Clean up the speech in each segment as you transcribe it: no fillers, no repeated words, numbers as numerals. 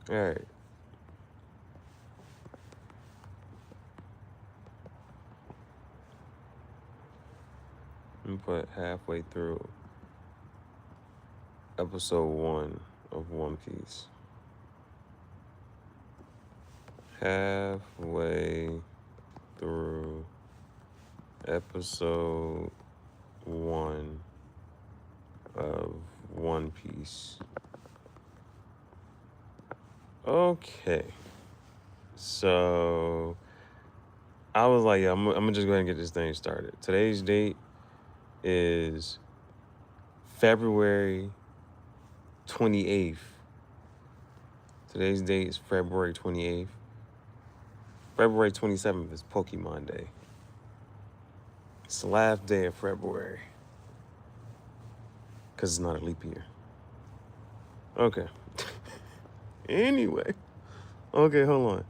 All right. Let me put halfway through episode 1 of One Piece. Halfway through episode 1 of One Piece. Okay. So I was like, yeah, I'm gonna just go ahead and get this thing started. Today's date is February 28th. Today's date is February 28th. February 27th is Pokemon Day. It's the last day of February. Because it's not a leap year. Okay. Anyway. Okay, hold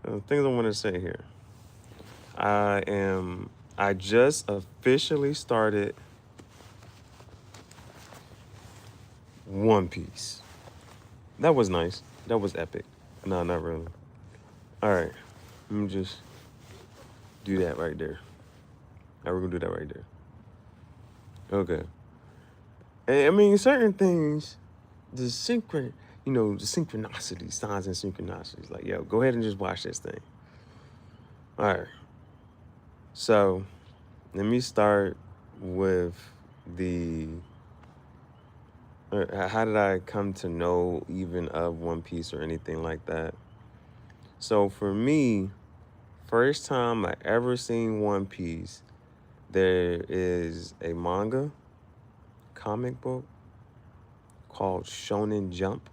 on. Things I want to say here. I just officially started One Piece. That was nice. That was epic. No, not really. All right. Let me just do that right there. Now we're going to do that right there. Okay. And, I mean, certain things, the synchronicity, signs and synchronicities. Like, yo, go ahead and just watch this thing. All right. So, let me start with how did I come to know even of One Piece or anything like that? So for me, first time I ever seen One Piece, there is a comic book called Shonen Jump.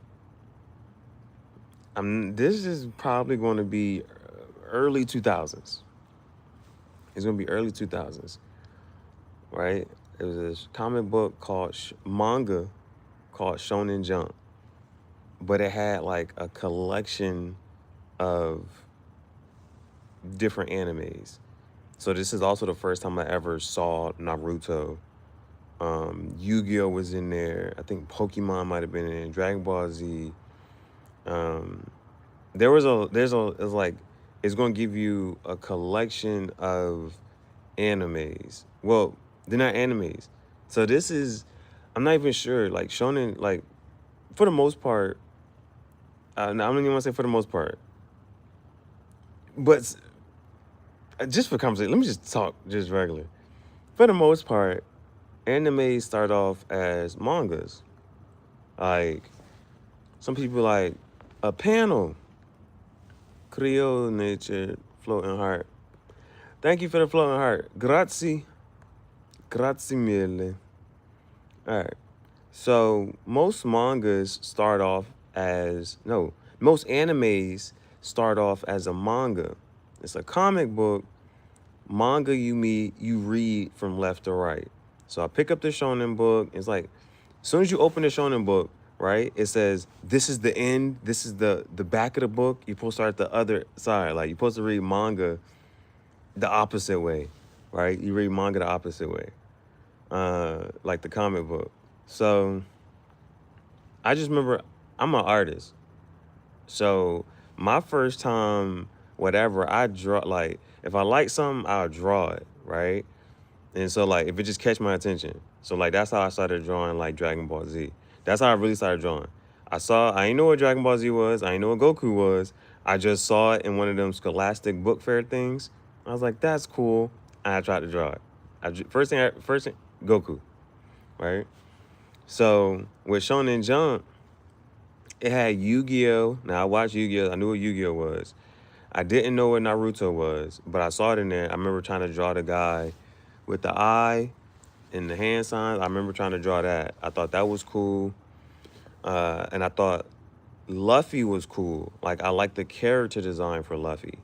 This is probably going to be early 2000s. It's going to be early 2000s, right? It was a comic book called manga called Shonen Jump, but it had like a collection of different animes. So this is also the first time I ever saw Naruto. Yu-Gi-Oh was in there. I think Pokemon might have been in there. Dragon Ball Z. It's like, it's going to give you a collection of animes. Well, they're not animes. So this is, I'm not even sure, like shonen, like for the most part, I don't even want to say for the most part, but just for conversation, let me just talk just regular. For the most part, animes start off as mangas. Like, some people like a panel, Creole nature, floating heart. Thank you for the floating heart. Grazie. Grazie mille. All right. So most mangas start off most animes start off as a manga. It's a comic book. Manga you read from left to right. So I pick up the shonen book. It's like, as soon as you open the shonen book, right, it says, this is the end. This is the back of the book. You're supposed to start the other side. Like, you're supposed to read manga the opposite way, right? You read manga the opposite way, like the comic book. So I just remember, I'm an artist. So my first time, whatever, I draw, like, if I like something, I'll draw it, right? And so, like, if it just catch my attention. So, like, that's how I started drawing, like, Dragon Ball Z. That's how I really started drawing. I ain't know what Dragon Ball Z was. I ain't know what Goku was. I just saw it in one of them Scholastic book fair things. I was like, that's cool. And I tried to draw it. First thing, Goku, right? So, with Shonen Jump, it had Yu-Gi-Oh! Now, I watched Yu-Gi-Oh! I knew what Yu-Gi-Oh! Was. I didn't know what Naruto was, but I saw it in there. I remember trying to draw the guy with the eye and the hand signs. I remember trying to draw that. I thought that was cool. And I thought Luffy was cool. Like, I liked the character design for Luffy.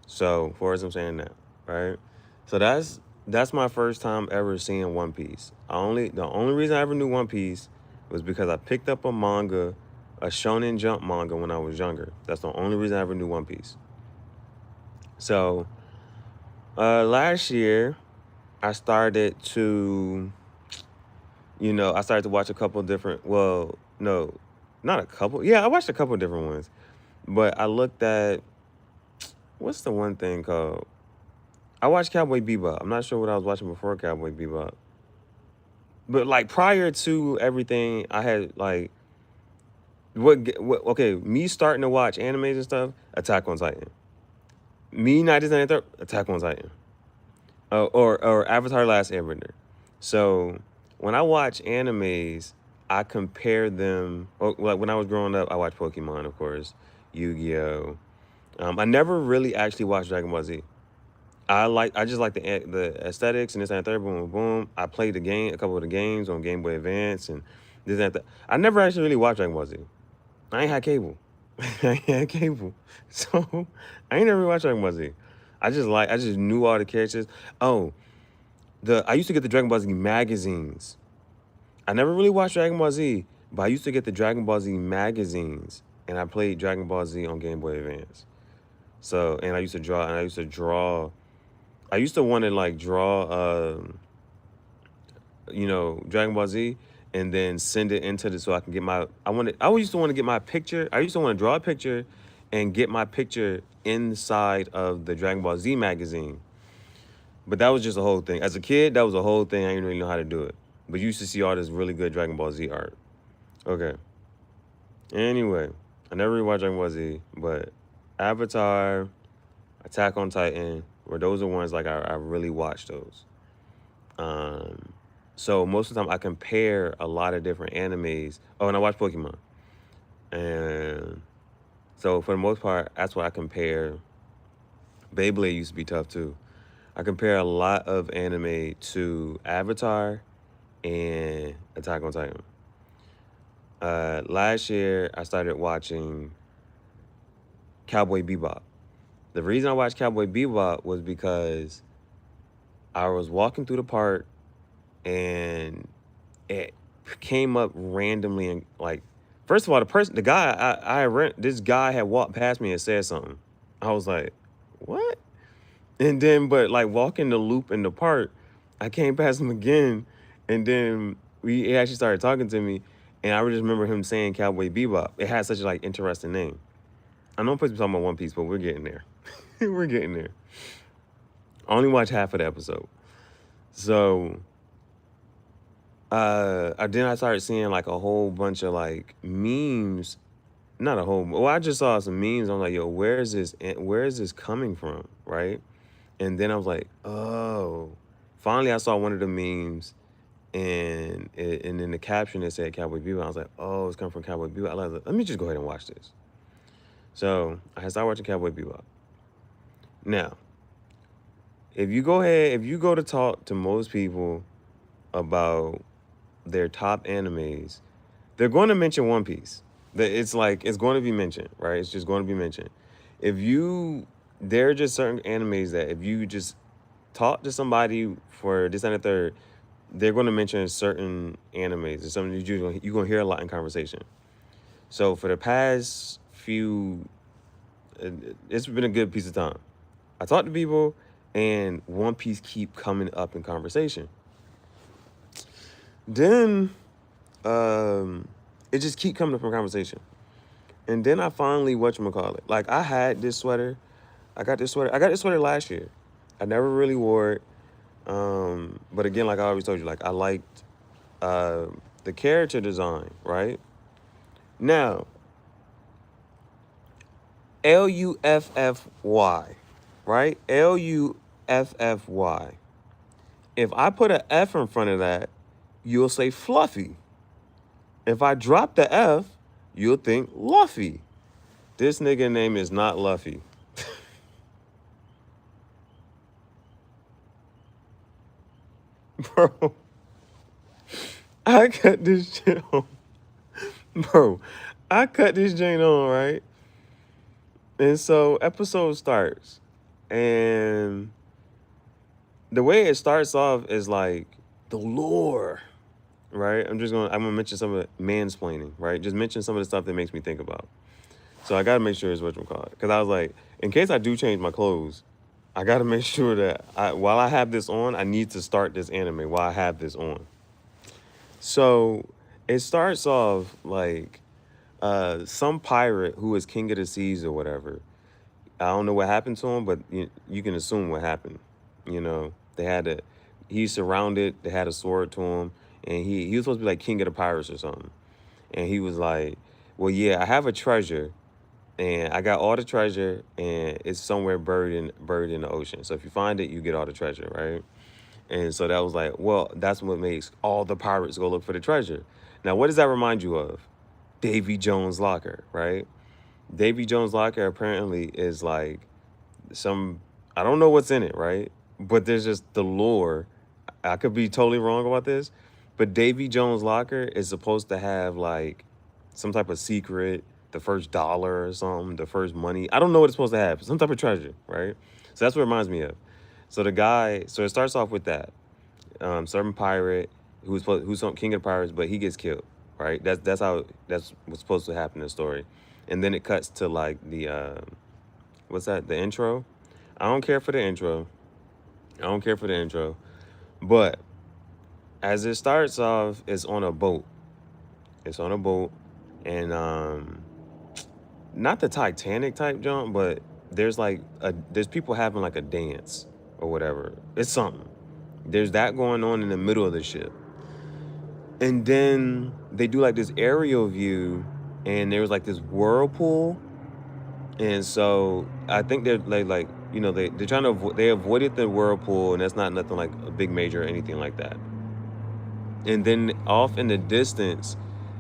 So, for as I'm saying that, right? So that's my first time ever seeing One Piece. The only reason I ever knew One Piece was because I picked up a manga, a Shonen Jump manga when I was younger. That's the only reason I ever knew One Piece. So, last year, I started to watch a couple different, not a couple. Yeah, I watched a couple different ones, but I looked at what's the one thing called? I watched Cowboy Bebop. I'm not sure what I was watching before Cowboy Bebop, but like prior to everything, I had like what? Okay, me starting to watch animes and stuff. Attack on Titan. Me not just anything. Attack on Titan. Or Avatar: Last Airbender. So when I watch animes, I compare them. Like when I was growing up, I watched Pokemon, of course, Yu-Gi-Oh. I never really actually watched Dragon Ball Z. I just like the aesthetics and this and that, third, boom, boom, boom. I played a couple of the games on Game Boy Advance and this and that. I never actually really watched Dragon Ball Z. I ain't had cable. I ain't had cable, so I ain't never really watched Dragon Ball Z. I just knew all the characters. Oh, I used to get the Dragon Ball Z magazines. I never really watched Dragon Ball Z, but I used to get the Dragon Ball Z magazines, and I played Dragon Ball Z on Game Boy Advance. So, and I used to draw, and I used to draw. I used to want to like draw, Dragon Ball Z, and then send it into the so I can get my. I used to want to get my picture. I used to want to draw a picture, and get my picture inside of the Dragon Ball Z magazine. But that was just a whole thing. As a kid, that was a whole thing. I didn't really know how to do it. But you used to see all this really good Dragon Ball Z art. Okay. Anyway, I never really watched Dragon Ball Z, but Avatar, Attack on Titan, were those are ones like I really watched those. So most of the time I compare a lot of different animes. Oh, and I watch Pokemon. And so for the most part, that's what I compare. Beyblade used to be tough too. I compare a lot of anime to Avatar and Attack on Titan. Last year, I started watching Cowboy Bebop. The reason I watched Cowboy Bebop was because I was walking through the park and it came up randomly and like, first of all, this guy had walked past me and said something. I was like, what? And then, but like walking the loop in the park, I came past him again, and then he actually started talking to me, and I just remember him saying Cowboy Bebop. It had such a like interesting name. I know I'm supposed to be talking about One Piece, but we're getting there. We're getting there. I only watched half of the episode, so then I started seeing like a whole bunch of like memes. Not a whole. Well, I just saw some memes. I'm like, yo, where is this? Where is this coming from? Right? And then I was like, oh. Finally, I saw one of the memes, and in the caption it said Cowboy Bebop. I was like, oh, it's coming from Cowboy Bebop. I was like, let me just go ahead and watch this. So I started watching Cowboy Bebop. Now, if you go to talk to most people about their top animes, they're going to mention One Piece. It's going to be mentioned, right? It's just going to be mentioned. There are just certain animes that if you just talk to somebody for this and the third, they're going to mention certain animes. It's something you're going to hear a lot in conversation. So for the past few, it's been a good piece of time. I talk to people, and One Piece keep coming up in conversation. Then, it just keep coming up in conversation. And then I finally, whatchamacallit, like I had this sweater. I got this sweater last year. I never really wore it. But again, like I always told you, like I liked the character design, right? Now, Luffy, right? Luffy. If I put an F in front of that, you'll say fluffy. If I drop the F, you'll think Luffy. This nigga name is not Luffy. Bro, I cut this shit on. Bro, I cut this joint on, right? And so episode starts. And the way it starts off is like the lore, right? I'm gonna mention some of the mansplaining, right? Just mention some of the stuff that makes me think about. So I gotta make sure it's whatchamacallit. Because I was like, in case I do change my clothes, I gotta make sure that while I have this on, I need to start this anime while I have this on. So it starts off like some pirate who was king of the seas or whatever. I don't know what happened to him, but you can assume what happened. You know, they had a he's surrounded. They had a sword to him, and he was supposed to be like king of the pirates or something. And he was like, "Well, yeah, I have a treasure, and I got all the treasure, and it's somewhere buried in the ocean. So if you find it, you get all the treasure, right?" And so that was like, well, that's what makes all the pirates go look for the treasure. Now, what does that remind you of? Davy Jones' locker, right? Davy Jones' locker apparently is like some, I don't know what's in it, right? But there's just the lore. I could be totally wrong about this, but Davy Jones' locker is supposed to have like some type of secret, the first dollar or something, the first money. I don't know what it's supposed to have, some type of treasure, right? So that's what it reminds me of. So the guy, so it starts off with that certain pirate who's some king of the pirates, but he gets killed, right? That's what's supposed to happen in the story, and then it cuts to like the what's that? The intro. I don't care for the intro. I don't care for the intro, but as it starts off, it's on a boat. It's on a boat, and not the Titanic type jump, but there's people having like a dance or whatever. It's something. There's that going on in the middle of the ship. And then they do like this aerial view, and there was like this whirlpool. And so I think they're like they're trying to they avoided the whirlpool, and that's not nothing like a big major or anything like that. And then off in the distance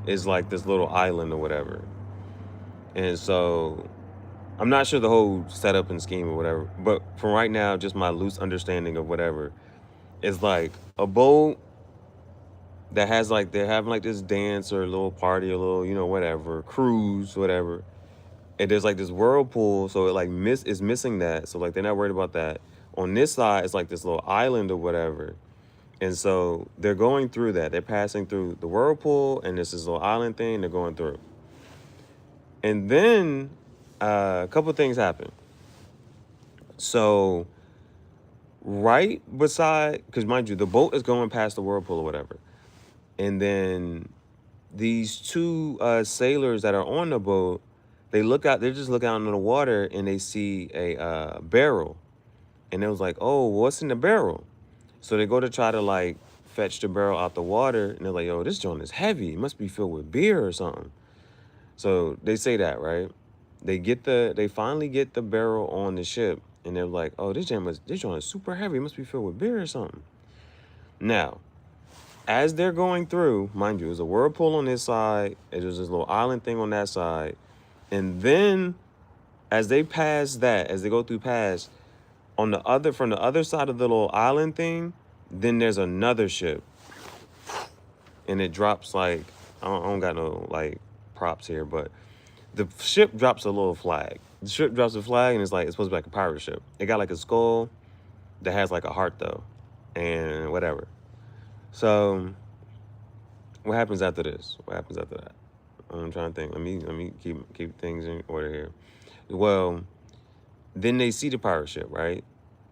is like this little island or whatever. And so I'm not sure the whole setup and scheme or whatever, but from right now, just my loose understanding of whatever is like a boat that has like they're having like this dance or a little party, a little whatever cruise, whatever. And there's like this whirlpool, so it like is missing that, so like they're not worried about that. On this side, it's like this little island or whatever, and so they're going through that. They're passing through the whirlpool, and this little island thing. They're going through, and then a couple of things happen. So right beside, because mind you, the boat is going past the whirlpool or whatever, and then these two sailors that are on the boat, they look out. They just look out into the water and they see a barrel, and it was like, "Oh, what's in the barrel?" So they go to try to like fetch the barrel out the water, and they're like, "Yo, this joint is heavy. It must be filled with beer or something." So they say that, right? They finally get the barrel on the ship, and they're like, "Oh, this joint is super heavy. It must be filled with beer or something." Now, as they're going through, mind you, there's a whirlpool on this side, and there's this little island thing on that side. And then as they pass that, as they go through past, from the other side of the little island thing, then there's another ship. And it drops like, I don't got no like props here, but the ship drops a little flag. The ship drops a flag, and it's supposed to be like a pirate ship. It got like a skull that has like a heart though, and whatever. So what happens after this? What happens after that? I'm trying to think. Let me keep things in order here. Well, then they see the pirate ship, right?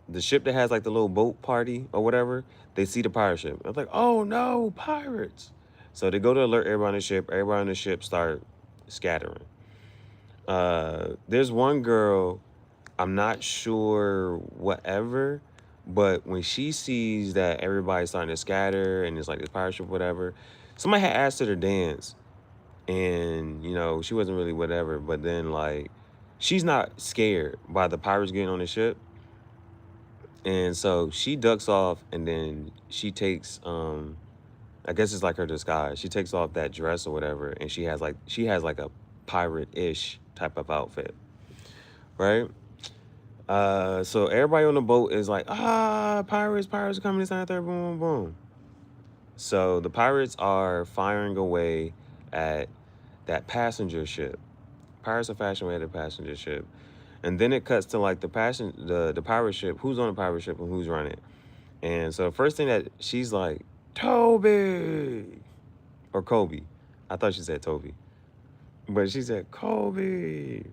The ship that has like the little boat party or whatever. They see the pirate ship. It's like, oh no, pirates! So they go to alert everybody on the ship. Everybody on the ship start scattering. There's one girl, I'm not sure whatever, but when she sees that everybody's starting to scatter and it's like this pirate ship, whatever, somebody had asked her to dance, and she wasn't really whatever. But then like, she's not scared by the pirates getting on the ship, and so she ducks off, and then she takes I guess it's like her disguise. She takes off that dress or whatever, and she has like a pirate-ish type of outfit, right? So everybody on the boat is like, pirates are coming, this and that, there, boom, boom, boom. So the pirates are firing away at that passenger ship. Pirates are firing away at the passenger ship. And then it cuts to like the pirate ship, who's on the pirate ship and who's running. And so the first thing that she's like, Toby or Kobe. I thought she said Toby. But she said, Kobe,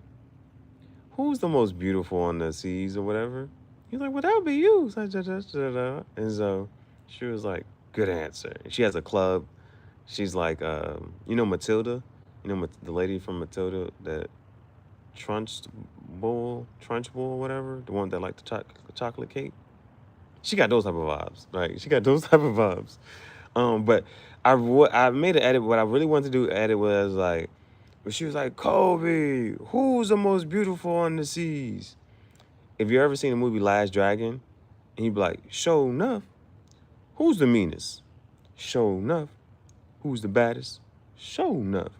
who's the most beautiful on the seas or whatever? He's like, well, that would be you. And so she was like, good answer. And she has a club. She's like, Matilda? You know, the lady from Matilda, that Trunchbull, whatever, the one that liked the chocolate cake. She got those type of vibes. Like she got those type of vibes. But I made an edit. What I really wanted to do edit was like, but she was like, Kobe, who's the most beautiful on the seas? If you ever seen the movie Last Dragon, and he'd be like, show enough, who's the meanest? Show enough, who's the baddest? Show enough,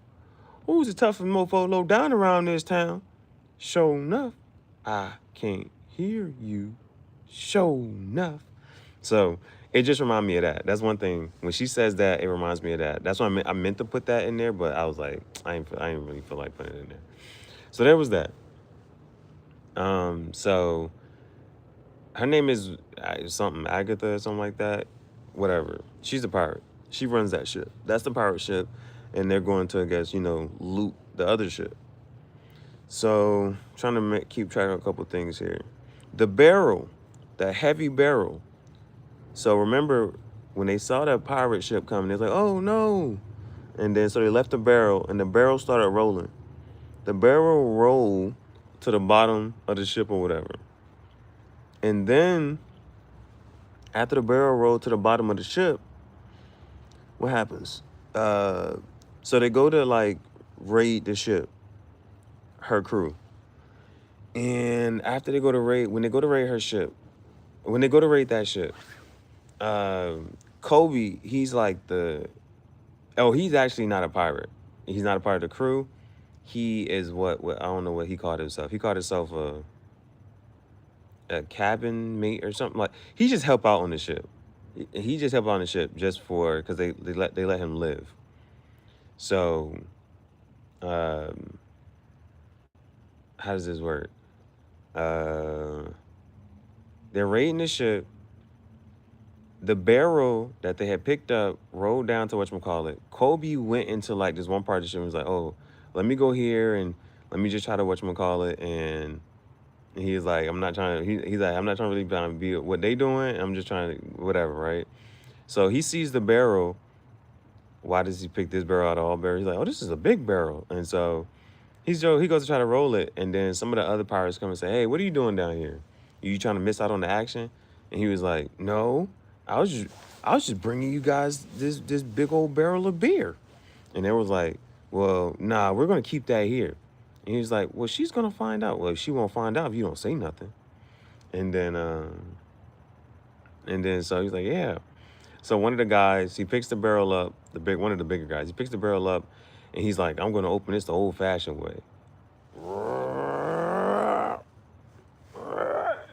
who's the toughest mofo low down around this town? Show enough, I can't hear you. Show enough. So it just reminded me of that. That's one thing. When she says that, it reminds me of that. That's why I meant to put that in there, but I was like, I ain't really feel like putting it in there. So there was that. So her name is something Agatha or something like that. Whatever. She's a pirate. She runs that ship. That's the pirate ship, and they're going to, I guess, loot the other ship. So trying to keep track of a couple things here. The barrel, the heavy barrel. So remember when they saw that pirate ship coming, they was like, oh no. And then so they left the barrel, and the barrel started rolling. The barrel rolled to the bottom of the ship or whatever. And then after the barrel rolled to the bottom of the ship, what happens? So they go to like raid the ship, her crew. And after they go to raid, when they go to raid her ship, when they go to raid that ship, Kobe, he's like he's actually not a pirate. He's not a part of the crew. He is what I don't know what he called himself. He called himself a cabin mate or something. Like he just help out on the ship. He just help out on the ship just because they let him live. So, how does this work? They're raiding the ship. The barrel that they had picked up rolled down to whatchamacallit. Kobe went into like this one part of the ship and was like, oh, let me go here and let me just try to whatchamacallit. And he's like, I'm not trying to, he's like, I'm not trying to really trying to be what they doing. I'm just trying to, whatever, right? So he sees the barrel. Why does he pick this barrel out of all barrels? He's like, oh, this is a big barrel. And so he goes to try to roll it. And then some of the other pirates come and say, hey, what are you doing down here? Are you trying to miss out on the action? And he was like, no, I was just bringing you guys this big old barrel of beer. And they was like, well, nah, we're going to keep that here. And he was like, well, she's going to find out. Well, she won't find out if you don't say nothing. And then so he's like, yeah. So one of the guys, he picks the barrel up, one of the bigger guys, he picks the barrel up and he's like, I'm going to open this the old fashioned way.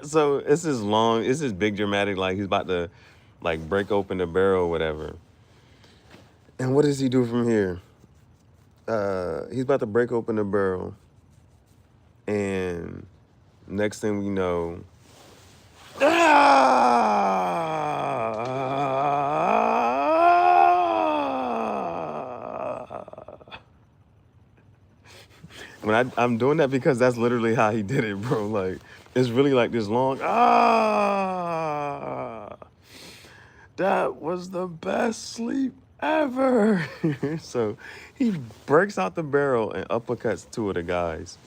So it's this big dramatic, like he's about to like break open the barrel or whatever. And what does he do from here? He's about to break open the barrel. And next thing we know, when I'm doing that because that's literally how he did it, bro. Like, it's really like this long, that was the best sleep ever. So he breaks out the barrel and uppercuts two of the guys.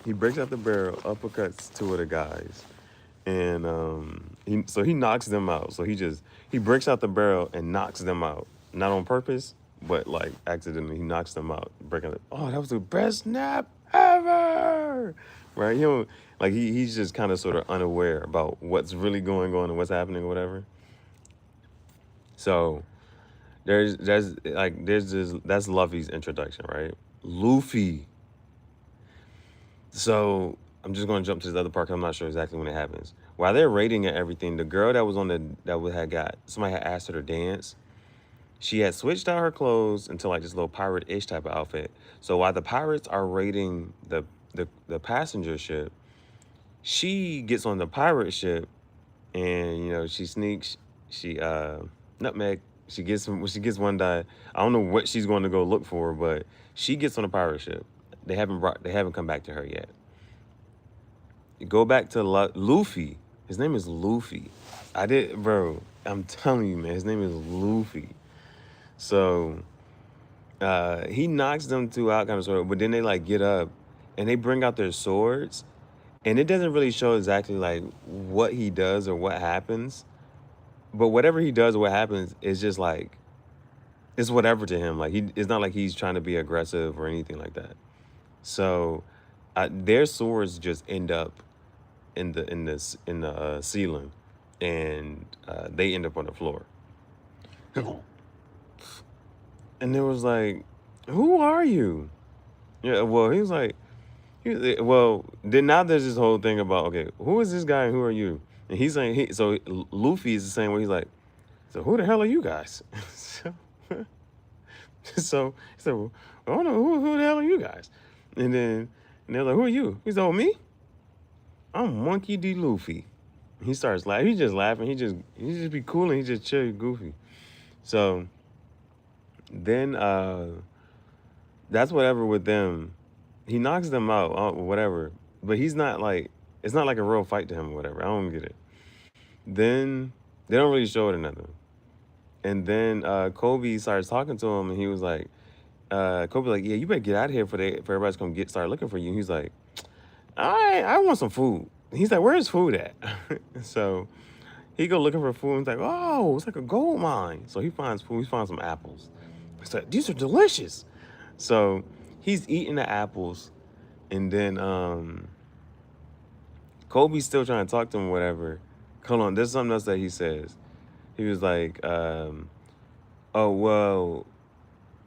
He breaks out the barrel, uppercuts two of the guys. And he knocks them out. So he breaks out the barrel and knocks them out. Not on purpose, but like accidentally, he knocks them out. Breaking it. Oh, that was the best nap ever. Right? He's just kind of sort of unaware about what's really going on and what's happening or whatever. So that's Luffy's introduction, right? Luffy. So I'm just going to jump to this other part because I'm not sure exactly when it happens. While they're raiding and everything, the girl that was somebody had asked her to dance. She had switched out her clothes into like this little pirate-ish type of outfit. So while the pirates are raiding the passenger ship, she gets on the pirate ship and, she sneaks, nutmeg, she gets one die. I don't know what she's going to go look for, but she gets on the pirate ship. They haven't come back to her yet. You go back to Luffy. His name is Luffy. I'm telling you, man, his name is Luffy. So he knocks them two out, kind of sort of, but then they like get up and they bring out their swords, and it doesn't really show exactly like what he does or what happens, but whatever he does or what happens is just like it's whatever to him. Like it's not like he's trying to be aggressive or anything like that. So their swords just end up in the ceiling, and they end up on the floor. And it was like, who are you? Yeah, well, he was like, well, then now there's this whole thing about, okay, who is this guy and who are you? And he's saying, so Luffy is the same way. He's like, so who the hell are you guys? so, so he said, well, I don't know, who the hell are you guys? And they're like, who are you? He's like, oh, me? I'm Monkey D. Luffy. He starts laughing. He's just laughing. He just be cool and he just chill, goofy. So then that's whatever with them. He knocks them out, whatever. But he's not like, it's not like a real fight to him or whatever. I don't get it. Then they don't really show it or nothing. And then Kobe starts talking to him, and he was like, Kobe like, yeah, you better get out of here for everybody to come start looking for you. And he's like, I want some food. He's like, where's food at? So he go looking for food, and he's like, oh, it's like a gold mine. So he finds food. He finds some apples. He's like, these are delicious. So he's eating the apples, and then Kobe's still trying to talk to him, whatever. Hold on, there's something else that he says. He was like, oh, well,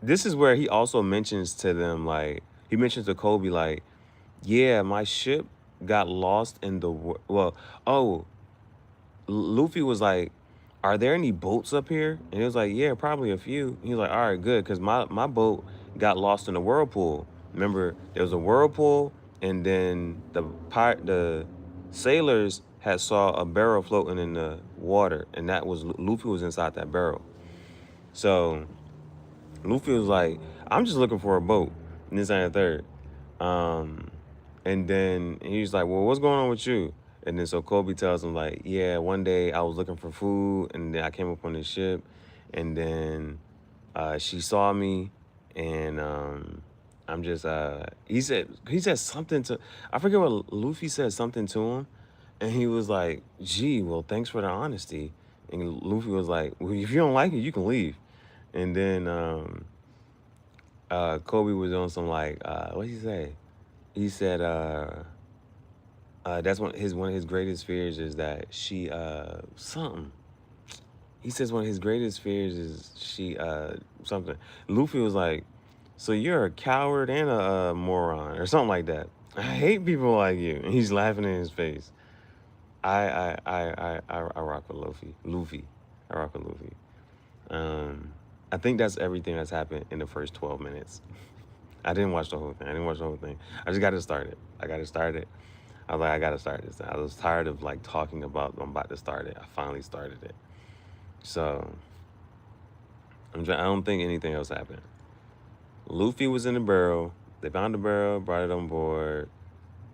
this is where he also mentions to them, like, he mentions to Kobe, like, yeah, my ship got lost in the, Luffy was like, are there any boats up here? And he was like, yeah, probably a few. He was like, all right, good, because my boat got lost in the whirlpool. Remember, there was a whirlpool, and then the sailors had saw a barrel floating in the water, and that was Luffy was inside that barrel. So Luffy was like, I'm just looking for a boat. And this ain't a third. And then he was like, well, what's going on with you? And then so Kobe tells him, like, yeah, one day I was looking for food, and then I came up on this ship, and then she saw me, and I'm just he said something to, I forget what Luffy said, something to him, and he was like, gee, well, thanks for the honesty. And Luffy was like, well, if you don't like it, you can leave. And then Kobe was on some like, what did he say? He said that's one of his greatest fears is that she something. He says one of his greatest fears is she something. Luffy was like, so you're a coward and a moron or something like that. I hate people like you. And he's laughing in his face. I rock with Luffy. I rock with Luffy. I think that's everything that's happened in the first 12 minutes. I didn't watch the whole thing. I just got to start it. I got to start it. I was like, I got to start this. I was tired of like talking about I'm about to start it. I finally started it. So I don't think anything else happened. Luffy was in the barrel. They found the barrel, brought it on board.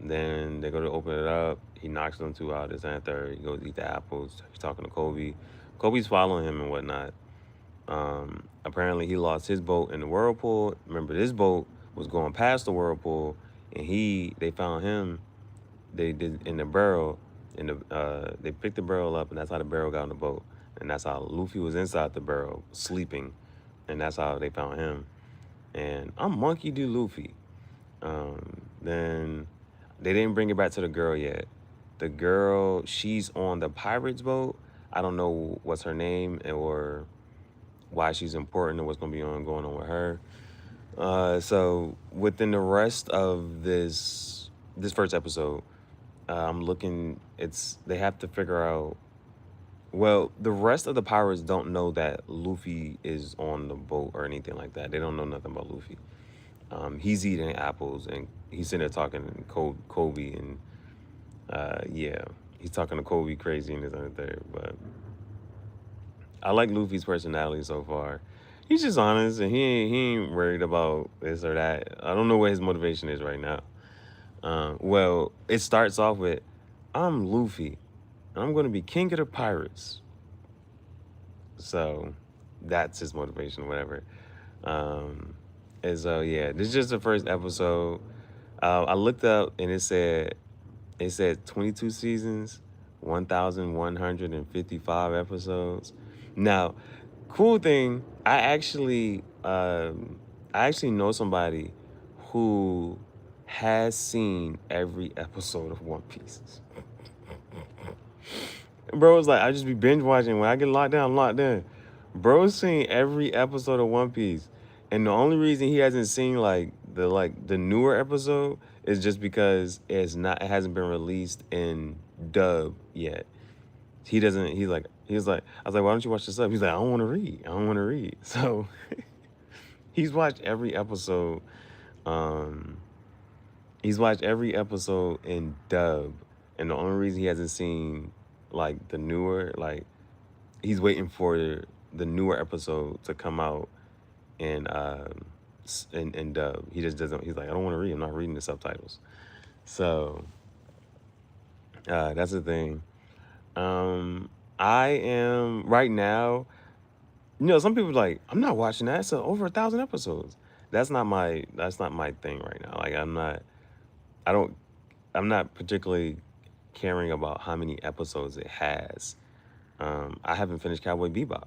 Then they go to open it up. He knocks them two out. This and third. He goes eat the apples. He's talking to Kobe. Kobe's following him and whatnot. Apparently he lost his boat in the whirlpool. Remember, this boat was going past the whirlpool, and they found him. They did in the barrel, they picked the barrel up, and that's how the barrel got on the boat, and that's how Luffy was inside the barrel sleeping, and that's how they found him. And I'm Monkey D. Luffy. Then they didn't bring it back to the girl yet. The girl, she's on the pirate's boat. I don't know what's her name or why she's important and what's going on with her. So within the rest of this first episode, I'm looking. They have to figure out. Well, the rest of the pirates don't know that Luffy is on the boat or anything like that. They don't know nothing about Luffy. He's eating apples and he's sitting there talking to Kobe and yeah, he's talking to Kobe crazy and this and that. But I like Luffy's personality so far. He's just honest and he ain't worried about this or that. I don't know what his motivation is right now. Well, it starts off with, I'm Luffy, and I'm going to be king of the pirates. So that's his motivation, whatever. And so yeah, this is just the first episode. I looked up and it said 22 seasons, 1,155 episodes. Now, cool thing, I actually know somebody who has seen every episode of One Piece. Bro was like, I just be binge watching. When I get locked down, I'm locked in. Bro's seen every episode of One Piece. And the only reason he hasn't seen the newer episode is just because it hasn't been released in dub yet. He doesn't he was like I was like, why don't you watch this up? He's like, I don't want to read. I don't want to read. So he's watched every episode. Um he's watched every episode in dub. And the only reason he hasn't seen the newer, he's waiting for the newer episode to come out in dub. He just doesn't. He's like, I don't want to read. I'm not reading the subtitles. So that's the thing. I am right now. Some people are like, I'm not watching that. It's over 1,000 episodes. That's not my thing right now. I don't. I'm not particularly caring about how many episodes it has. I haven't finished Cowboy Bebop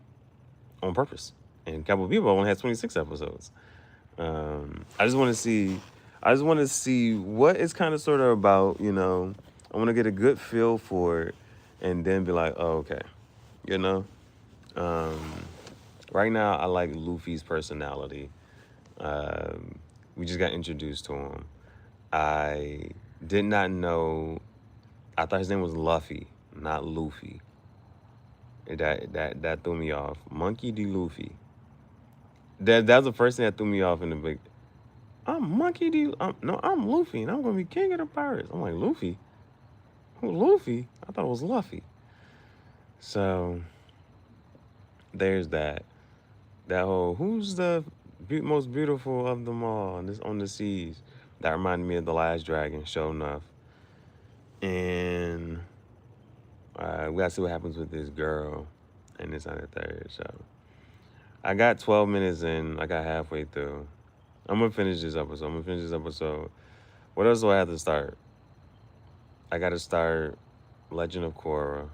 on purpose, and Cowboy Bebop only has 26 episodes. I just want to see. I just want to see what it's kind of sort of about. I want to get a good feel for it, and then be like, oh, okay. You know. Right now, I like Luffy's personality. We just got introduced to him. I did not know. I thought his name was Luffy, not Luffy. That threw me off. Monkey D. Luffy. That's the first thing that threw me off in the big. I'm Monkey D. No, I'm Luffy, and I'm gonna be king of the pirates. I'm like, Luffy. Who Luffy? I thought it was Luffy. So there's that. That whole who's the most beautiful of them all on the seas. That reminded me of The Last Dragon, sure enough. And we gotta see what happens with this girl and this on the third. So I got 12 minutes in. I got halfway through. I'm gonna finish this episode. What else do I have to start? I gotta start Legend of Korra.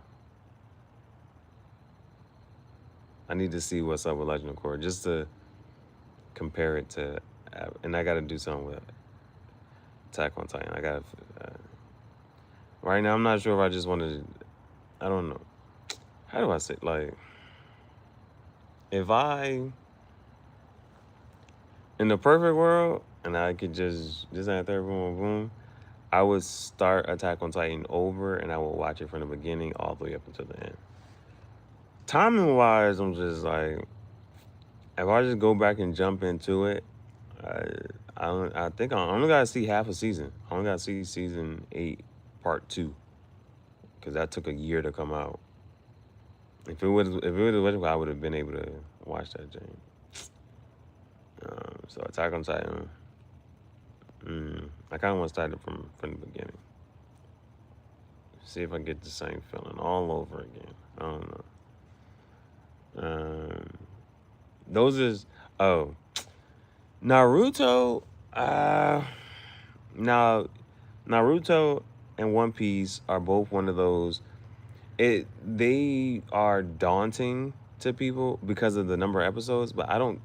I need to see what's up with Legend of Korra just to compare it to, and I gotta do something with Attack on Titan. I gotta. Right now, I'm not sure if I just want to. I don't know. How do I say if I in the perfect world and I could just have third boom boom, I would start Attack on Titan over and I would watch it from the beginning all the way up until the end. Timing wise, I'm just like, if I just go back and jump into it, I think I only gotta see half a season. I only gotta see season 8, part 2, because that took a year to come out. If it was, I would have been able to watch that, Jane. So Attack on Titan. I kind of want to start it from the beginning. See if I get the same feeling all over again. I don't know. Those is Naruto. Now Naruto and One Piece are both one of those. They are daunting to people because of the number of episodes, but I don't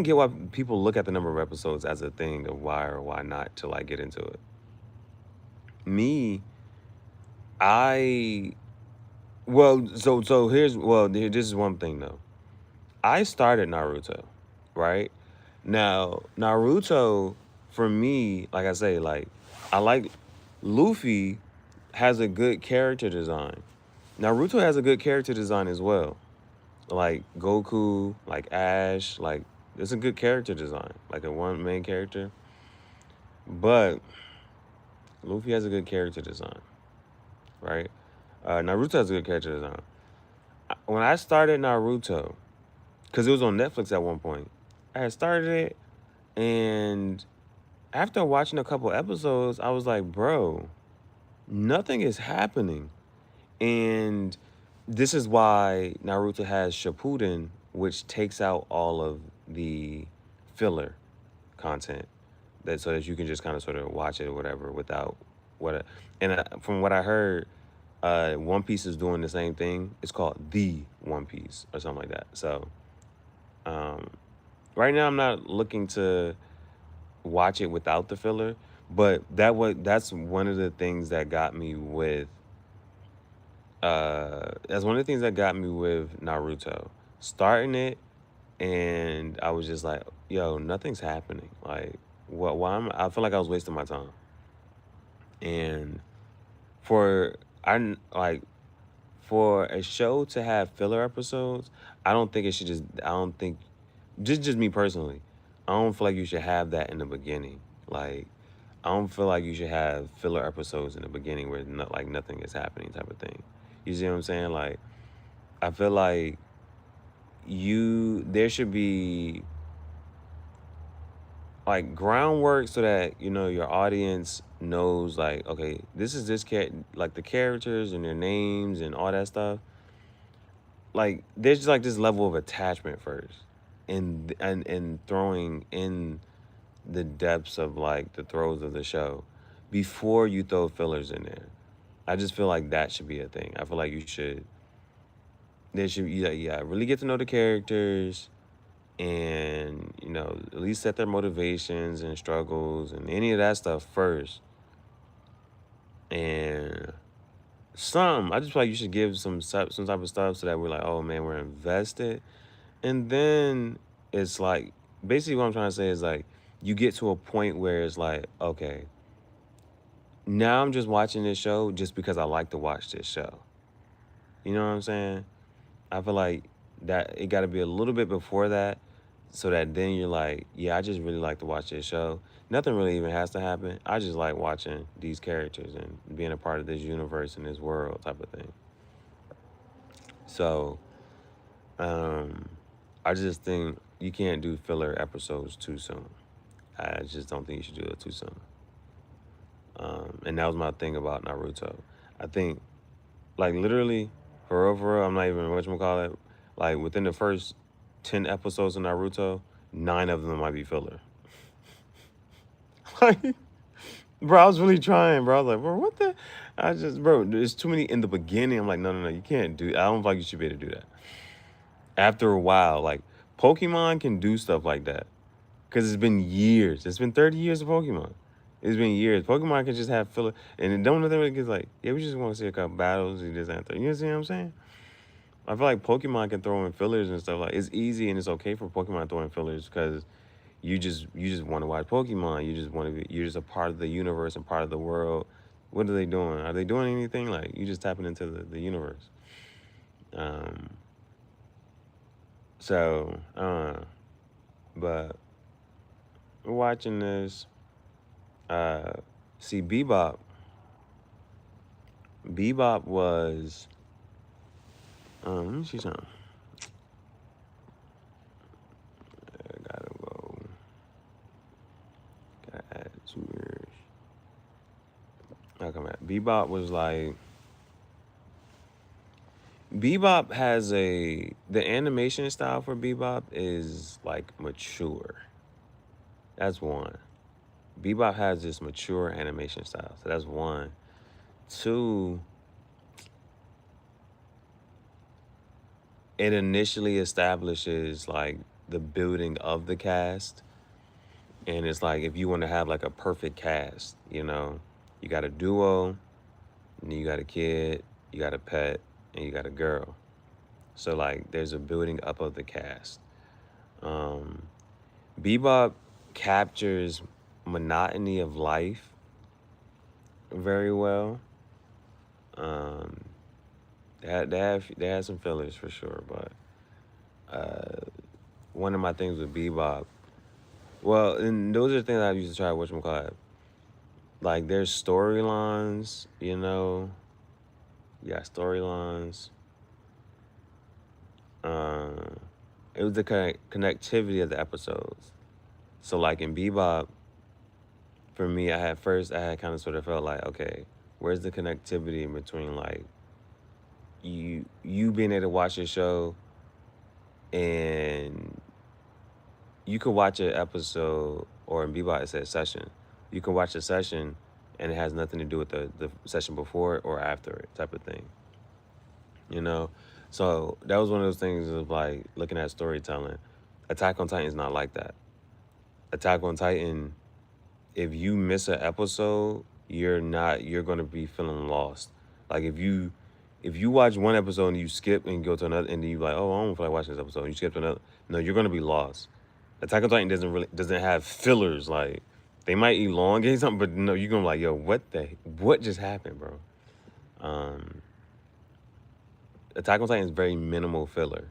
get why people look at the number of episodes as a thing of why or why not to get into it. Me, this is one thing though. I started Naruto, right? Now, Naruto, for me, like I say, I like Luffy has a good character design. Naruto has a good character design as well. Like Goku, like Ash, it's a good character design, like a one main character. But Luffy has a good character design, right? Naruto has a good character design. When I started Naruto, because it was on Netflix at one point, I had started it, and after watching a couple episodes, I was like, bro, nothing is happening. And this is why Naruto has Shippuden, which takes out all of the filler. content that so that you can just kind of sort of watch it or whatever without what. And from what I heard, One Piece is doing the same thing. It's called The One Piece or something like that. So um, right now, I'm not looking to watch it without the filler, but that's one of the things that got me with that's one of the things that got me with Naruto. Starting it and I was just like, yo, nothing's happening. Like what why am I feel like I was wasting my time. And for like for a show to have filler episodes, I don't think it should just I don't think just me personally, I don't feel like you should have that in the beginning. Like I don't feel like you should have filler episodes in the beginning where like nothing is happening type of thing. You see what I'm saying? Like I feel like there should be like groundwork so that your audience knows like okay this is like the characters and their names and all that stuff. Like there's just like this level of attachment first and throwing in the depths of like the throes of the show before you throw fillers in there. I just feel like that should be a thing. I feel like there should yeah, really get to know the characters and at least set their motivations and struggles and any of that stuff first. And I just feel like you should give some type of stuff so that we're like, oh man, we're invested. And then it's like basically what I'm trying to say is like you get to a point where it's like, okay, now I'm just watching this show just because I like to watch this show. You know what I'm saying? I feel like that it got to be a little bit before that so that then you're like, yeah, I just really like to watch this show. Nothing really even has to happen. I just like watching these characters and being a part of this universe and this world type of thing. So, I just think you can't do filler episodes too soon. I just don't think you should do it too soon. And that was my thing about Naruto. I think, like, literally, for real, I'm not even whatchamacallit, like, within the first 10 episodes of Naruto, 9 of them might be filler. Like, bro, I was really trying, bro. I was like, bro, what the? Bro, there's too many in the beginning. I'm like, no, you can't do. I don't feel like you should be able to do that. After a while, like, Pokemon can do stuff like that. Because it's been years. It's been 30 years of Pokemon. It's been years. Pokemon can just have filler. And it don't nothing really gets like, yeah, we just want to see a couple battles. You just answer. You see what I'm saying? I feel like Pokemon can throw in fillers and stuff. Like, it's easy and it's okay for Pokemon to throw in fillers because you just want to watch Pokemon. You're just a part of the universe and part of the world. What are they doing? Are they doing anything? Like, you just tapping into the universe. So, but we're watching this. See, Bebop was, let me see something. I gotta go. Gotta add 2 years. I'll come back. Bebop has the animation style for Bebop is like mature. That's one. Bebop has this mature animation style. So that's one. 2, it initially establishes like the building of the cast. And it's like if you want to have like a perfect cast, you got a duo, and you got a kid, you got a pet, and you got a girl. So like there's a building up of the cast. Bebop captures monotony of life very well. They had some fillers for sure, but one of my things with Bebop, well, and those are the things I used to try whatchamacallit. Like there's storylines, yeah, storylines. It was the connectivity of the episodes. So like in Bebop, for me, I had kind of sort of felt like, okay, where's the connectivity in between like you being able to watch your show and you could watch an episode, or in Bebop it says session. You can watch a session and it has nothing to do with the session before it or after it type of thing. You know? So that was one of those things of like looking at storytelling. Attack on Titan is not like that. Attack on Titan, if you miss an episode, you're gonna be feeling lost. Like if you watch one episode and you skip and go to another and then you like, oh, I don't feel like watching this episode, and you skip to another, no, you're gonna be lost. Attack on Titan doesn't have fillers. Like they might elongate something, but no, you're gonna be like, yo, what just happened, bro? Attack on Titan is very minimal filler.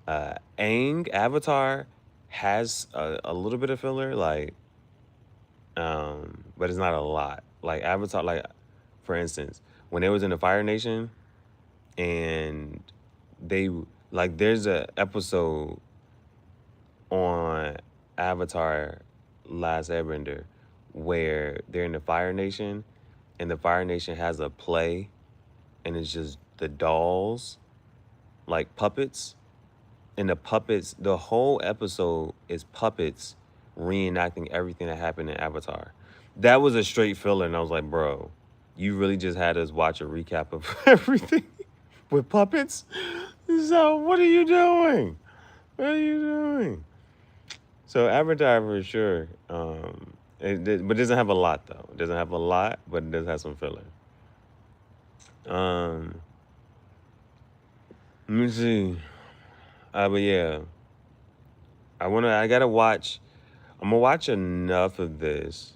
Aang Avatar has a little bit of filler, like, but it's not a lot. Like Avatar, like for instance, when they was in the Fire Nation, and they like there's a episode on Avatar Last Airbender where they're in the Fire Nation, and the Fire Nation has a play, and it's just the dolls, like puppets, and the puppets, the whole episode is puppets reenacting everything that happened in Avatar. That was a straight filler, and I was like, bro, you really just had us watch a recap of everything with puppets? So what are you doing? What are you doing? So Avatar for sure. But it doesn't have a lot though. It doesn't have a lot, but it does have some filler. Let me see. But yeah, I gotta watch. I'm gonna watch enough of this,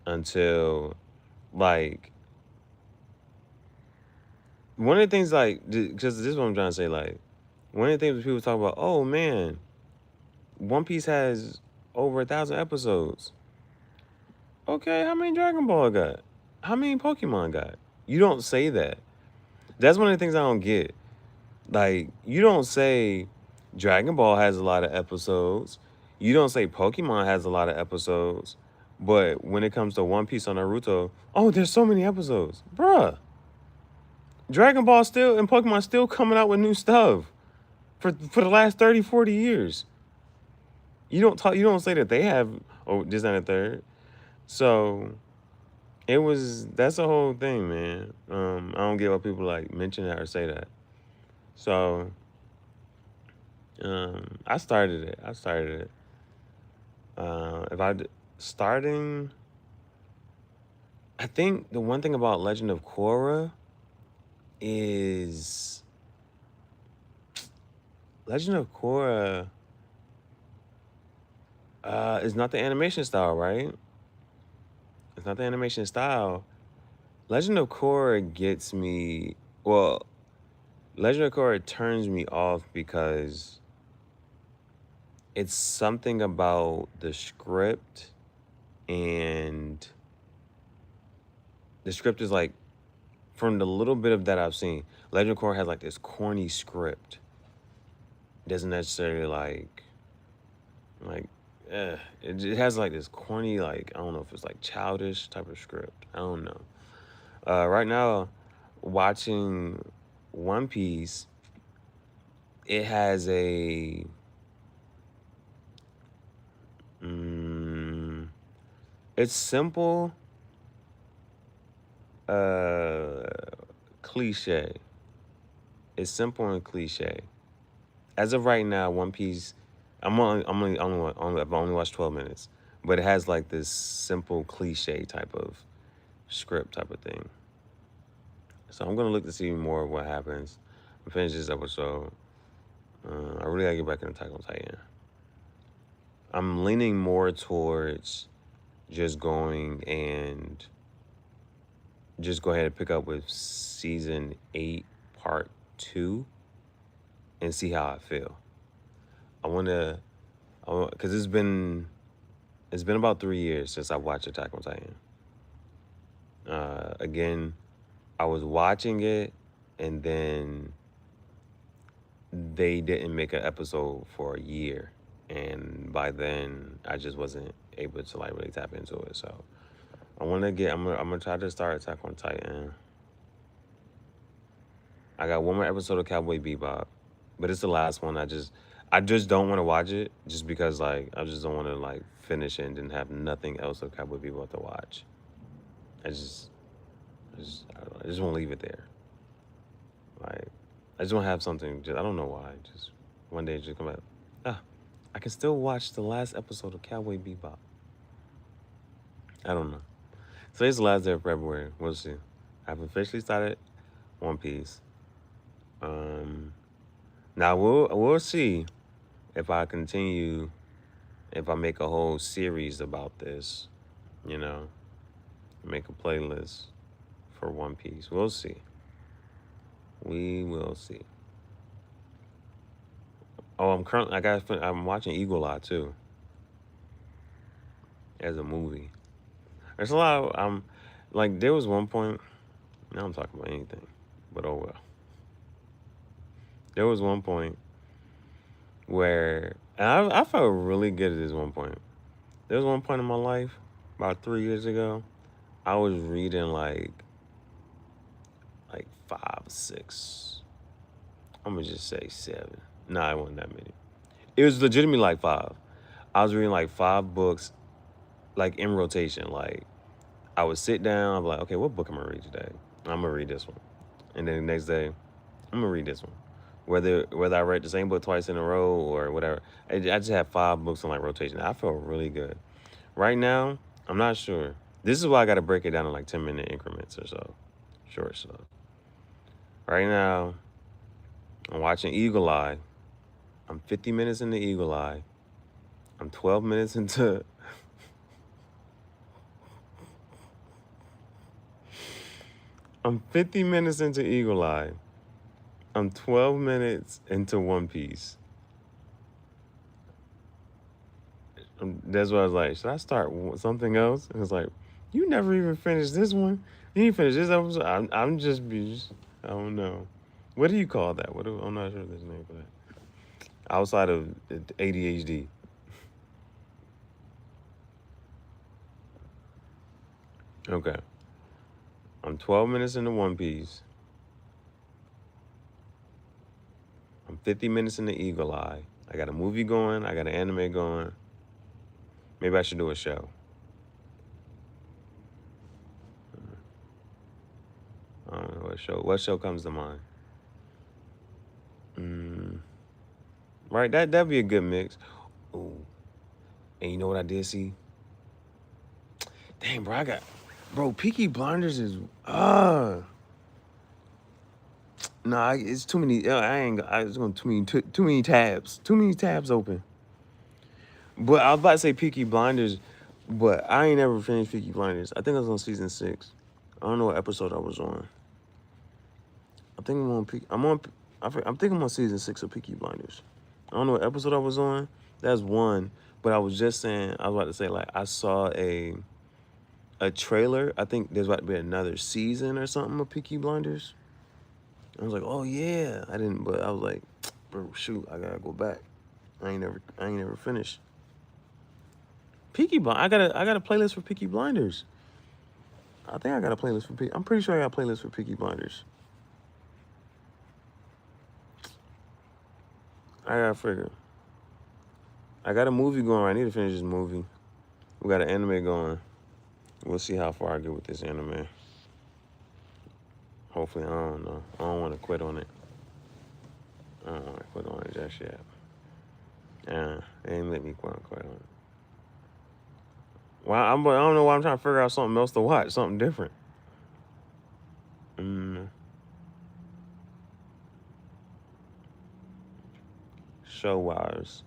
until like one of the things, like, because this is what I'm trying to say, like one of the things people talk about, oh man, One Piece has over 1,000 episodes. Okay, how many Dragon Ball got? How many Pokemon got? You don't say that. That's one of the things I don't get. Like, you don't say Dragon Ball has a lot of episodes. You don't say Pokemon has a lot of episodes. But when it comes to One Piece or Naruto, oh, there's so many episodes. Bruh. Dragon Ball still and Pokemon still coming out with new stuff for the last 30, 40 years. You don't say that they have this and a third. So that's the whole thing, man. I don't get why people like mention that or say that. So I started it. Starting, I think the one thing about Legend of Korra is Legend of Korra is not the animation style, right? It's not the animation style. Legend of Korra gets me, well, Legend of Korra turns me off because it's something about the script, and the script is like, from the little bit of that I've seen, Legend of Korra has like this corny script. It doesn't necessarily it has like this corny, like, I don't know if it's like childish type of script. I don't know. Right now, watching One Piece, it has a it's simple, cliche. It's simple and cliche. As of right now, One Piece, I've only watched 12 minutes, but it has like this simple cliche type of script type of thing. So I'm gonna look to see more of what happens. I'm finish this episode. I really gotta get back in Attack on Titan. I'm leaning more towards just going and just go ahead and pick up with season 8, part 2, and see how I feel. Because it's been about 3 years since I watched Attack on Titan. Again, I was watching it, and then they didn't make an episode for a year, and by then I just wasn't able to like really tap into it. So I'm gonna try to start Attack on Titan. I got one more episode of Cowboy Bebop, but it's the last one. I just don't want to watch it just because like I just don't want to like finish it and then have nothing else of Cowboy Bebop to watch. I just, I don't know, I just want to leave it there. Like I just want to have something. Just, I don't know why. Just one day, just come out. Ah, I can still watch the last episode of Cowboy Bebop. I don't know. Today's the last day of February. We'll see. I've officially started One Piece. Now we'll see if I continue, if I make a whole series about this, you know, make a playlist for One Piece. We'll see. We will see. Oh, I'm watching Eagle Eye too as a movie. There's a lot of like there was one point. Now I'm talking about anything, but oh well. There was one point where and I felt really good at this one point. There was one point in my life about 3 years ago. I was reading like 5, 6. I'm gonna just say 7. Nah, it wasn't that many. It was legitimately like 5. I was reading like 5 books, like in rotation. Like I would sit down, I'm like, okay, what book am I gonna read today? I'm gonna read this one, and then the next day, I'm gonna read this one. Whether I read the same book twice in a row or whatever, I just had 5 books in like rotation. I felt really good. Right now, I'm not sure. This is why I got to break it down in like 10-minute increments or so, short stuff. Right now, I'm watching Eagle Eye. I'm 50 minutes into Eagle Eye. I'm 12 minutes into. I'm 50 minutes into Eagle Eye. I'm 12 minutes into One Piece. That's what I was like, should I start something else? And it's like, you never even finished this one. You didn't finish this episode. I'm just, I don't know. What do you call that? I'm not sure there's a name for that. Outside of ADHD. Okay. I'm 12 minutes into One Piece. I'm 50 minutes into Eagle Eye. I got a movie going. I got an anime going. Maybe I should do a show. I don't know what show. What show comes to mind? Right, that'd be a good mix. Ooh. And you know what I did see? Dang, bro, Peaky Blinders is nah, it's too many. It's going too many tabs. Too many tabs open. But I was about to say Peaky Blinders, but I ain't never finished Peaky Blinders. I think I was on season 6. I don't know what episode I was on. I think I think I'm on season 6 of Peaky Blinders. I don't know what episode I was on. That's one. But I was just saying, I was about to say, like, I saw a trailer. I think there's about to be another season or something of Peaky Blinders. I was like, oh yeah. I didn't, but I was like, bro, shoot, I gotta go back. I ain't never finished. Peaky Blinders. I got a playlist for Peaky Blinders. I think I got a playlist for I'm pretty sure I got a playlist for Peaky Blinders. I gotta figure. I got a movie going. I need to finish this movie. We got an anime going. We'll see how far I get with this anime. Hopefully, I don't know. I don't want to quit on it. I don't want to quit on it just yet. They ain't let me quit on it. Well, I don't know why I'm trying to figure out something else to watch, something different. Show-wise.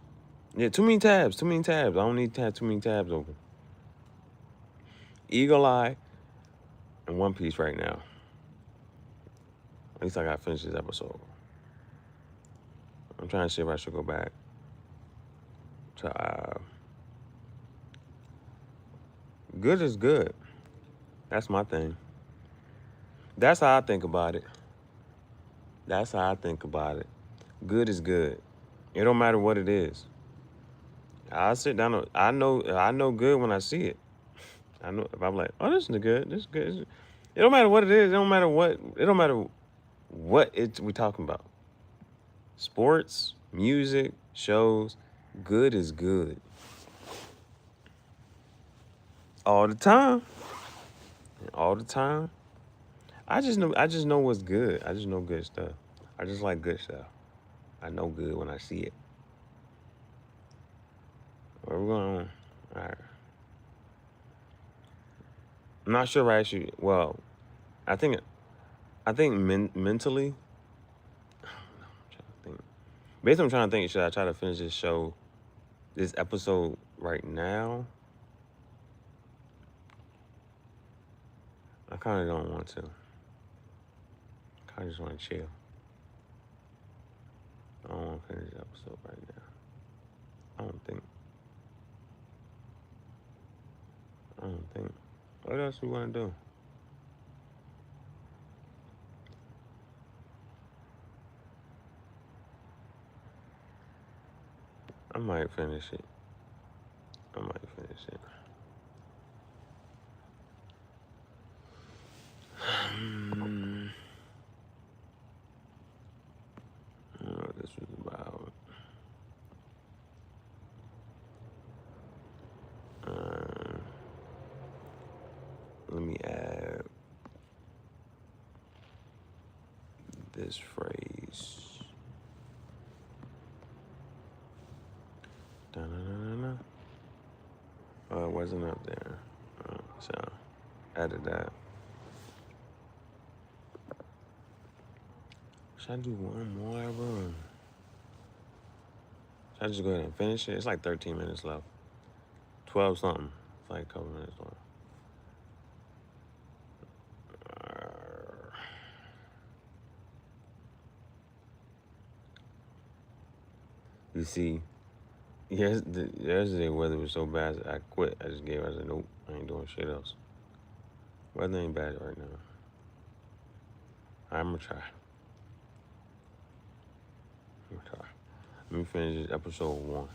Yeah, too many tabs. I don't need to have too many tabs open. Eagle Eye and One Piece right now. At least I got to finish this episode. I'm trying to see if I should go back to good is good. That's my thing. That's how I think about it. Good is good. It don't matter what it is. I sit down. I know good when I see it. I know if I'm like, oh, this is good. It don't matter what it is. It don't matter what we talking about. Sports, music, shows, good is good. All the time. All the time. I just know what's good. I just know good stuff. I just like good stuff. I know good when I see it. Where we going on? All right. I'm not sure if I actually. Well, I think mentally. I'm trying to think. Basically, I'm trying to think. Should I try to finish this episode right now? I kind of don't want to. I kind of just want to chill. I don't want to finish the episode right now. I don't think. I don't think. What else we want to do? I might finish it. I might finish it. I don't know what this was about. Let me add this phrase. Da-na-na-na-na. Oh, it wasn't up there. So, added that. Should I do one more ever? Should I just go ahead and finish it? It's like 13 minutes left. 12 something. It's like a couple minutes left. You see, yesterday weather was so bad I quit. I just gave up. I said, nope, I ain't doing shit else. Weather ain't bad right now. I'm gonna try. Let me finish this episode 1.